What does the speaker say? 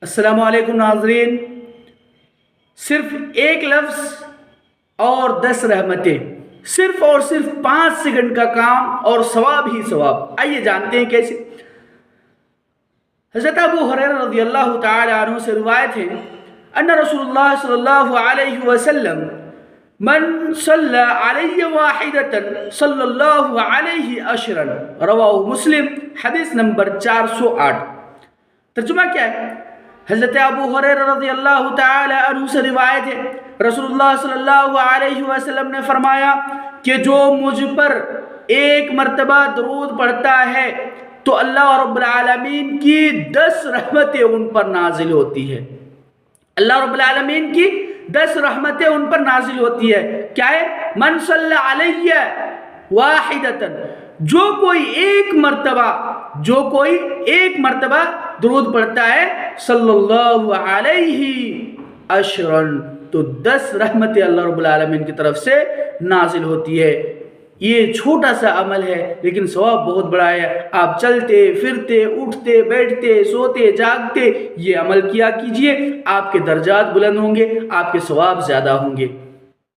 السلام علیکم ناظرین، صرف ایک لفظ اور 10 رحمتیں، صرف اور صرف 5 سیکنڈ کا کام اور ثواب ہی ثواب۔ آئیے جانتے ہیں کیسے۔ حضرت ابو ہریرہ رضی اللہ تعالی عنہ سے روایت ہے ان رسول اللہ صلی اللہ علیہ وسلم من صلی علی واحدۃ صلی اللہ علیہ عشرا، رواہ مسلم، حدیث نمبر 408۔ ترجمہ کیا ہے؟ حضرت ابو ہریرہ رضی اللہ تعالی عنہ سے روایت ہے، رسول اللہ صلی اللہ علیہ وسلم نے فرمایا کہ جو مجھ پر ایک مرتبہ درود پڑھتا ہے تو اللہ رب العالمین کی 10 رحمتیں ان پر نازل ہوتی ہے۔ اللہ رب العالمین کی 10 رحمتیں ان پر نازل ہوتی ہے۔ کیا ہے؟ من صلی علیہ واحدۃ، جو کوئی ایک مرتبہ درود پڑھتا ہے صلی اللہ علیہ عشرا، تو 10 رحمتیں اللہ رب العالمین کی طرف سے نازل ہوتی ہے۔ یہ چھوٹا سا عمل ہے لیکن ثواب بہت بڑا ہے۔ آپ چلتے پھرتے، اٹھتے بیٹھتے، سوتے جاگتے یہ عمل کیا کیجئے، آپ کے درجات بلند ہوں گے، آپ کے ثواب زیادہ ہوں گے۔